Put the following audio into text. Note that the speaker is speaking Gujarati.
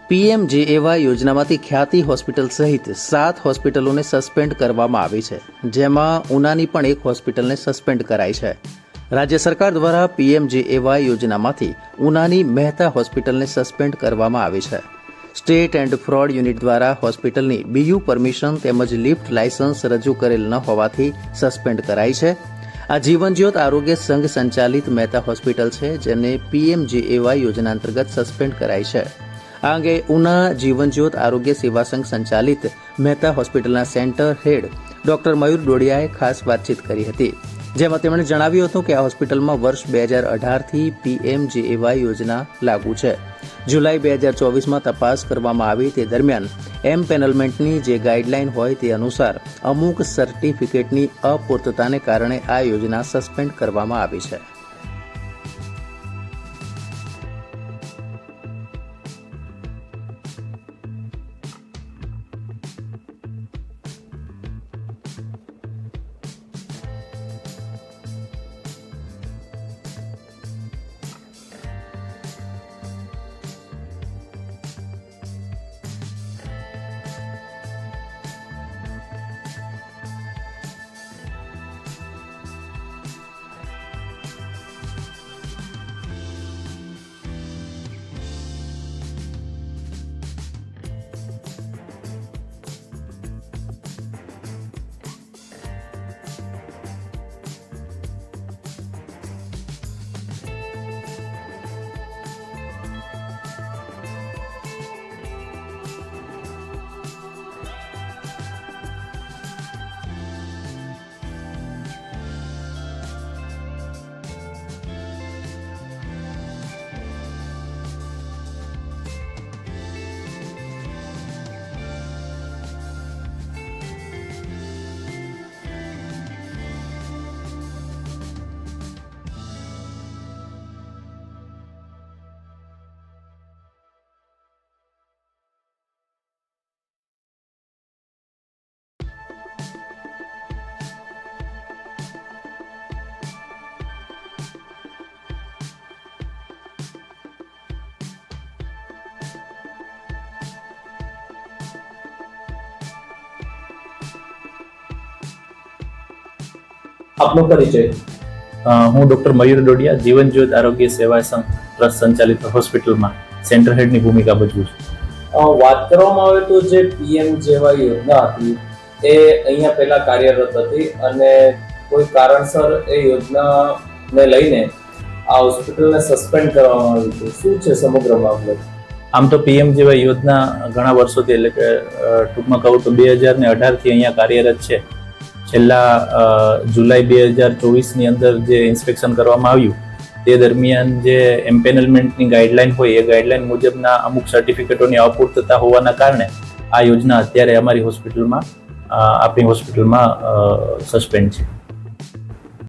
પીએમજેએવાય યોજનામાંથી ખ્યાતિ હોસ્પિટલ સહિત 7 હોસ્પિટલોને સસ્પેન્ડ કરવામાં આવી છે, જેમાં ઉનાની પણ એક હોસ્પિટલને સસ્પેન્ડ કરાઈ છે. રાજ્ય સરકાર દ્વારા પીએમજેએવાય યોજનામાંથી ઉનાની મહેતા હોસ્પિટલને સસ્પેન્ડ કરવામાં આવી છે. સ્ટેટ એન્ડ ફ્રોડ યુનિટ દ્વારા હોસ્પિટલની બીયુ પરમિશન તેમજ લિફ્ટ લાયસન્સ રજૂ કરેલ ન હોવાથી સસ્પેન્ડ કરાઈ છે. આ જીવનજ્યોત આરોગ્ય સંઘ સંચાલિત મહેતા હોસ્પિટલ છે, જેને પીએમજેએવાય યોજના અંતર્ગત સસ્પેન્ડ કરાઈ છે. આ અંગે ઉના જીવનજ્યોત આરોગ્ય સેવા સંઘ સંચાલિત મહેતા હોસ્પિટલના સેન્ટર હેડ ડોક્ટર મયુર ડોડિયાએ ખાસ વાતચીત કરી હતી, જેમાં તેમણે જણાવ્યું હતું કે આ હોસ્પિટલમાં વર્ષ 2018થી પીએમજેએવાય યોજના લાગુ છે. જુલાઈ 2024માં તપાસ કરવામાં આવી તે દરમિયાન એમ્પેનલમેન્ટની જે ગાઈડલાઈન હોય તે અનુસાર અમુક સર્ટિફિકેટની અપૂર્તતાને કારણે આ યોજના સસ્પેન્ડ કરવામાં આવી છે. આપનો પરિચય? હું ડોક્ટર મયુર ડોડિયા જીવનજ્યોત આરોગ્ય સેવા સંઘ ટ્રસ્ટ સંચાલિત હોસ્પિટલમાં સેન્ટર હેડની ભૂમિકા ભજવું છું. વાત કરવામાં આવે તો જે પીએમજેવાય યોજના હતી એ અહીંયા પહેલા કાર્યરત હતી અને કોઈ કારણસર એ યોજનાને લઈને આ હોસ્પિટલને સસ્પેન્ડ કરવામાં આવી હતી. શું છે સમગ્ર મામલો? આમ તો પીએમજેવાય યોજના ઘણા વર્ષોથી, એટલે કે ટૂંકમાં કહું તો 2018થી અહીંયા કાર્યરત છે. છેલ્લા જુલાઈ 2024ની અંદર જે ઇન્સ્પેક્શન કરવામાં આવ્યું તે દરમિયાન જે એમ્પેનલમેન્ટની ગાઈડલાઈન હોય એ ગાઈડલાઈન મુજબના અમુક સર્ટિફિકેટોની અપૂર્તતા હોવાના કારણે આ યોજના અત્યારે આપણી હોસ્પિટલમાં સસ્પેન્ડ છે.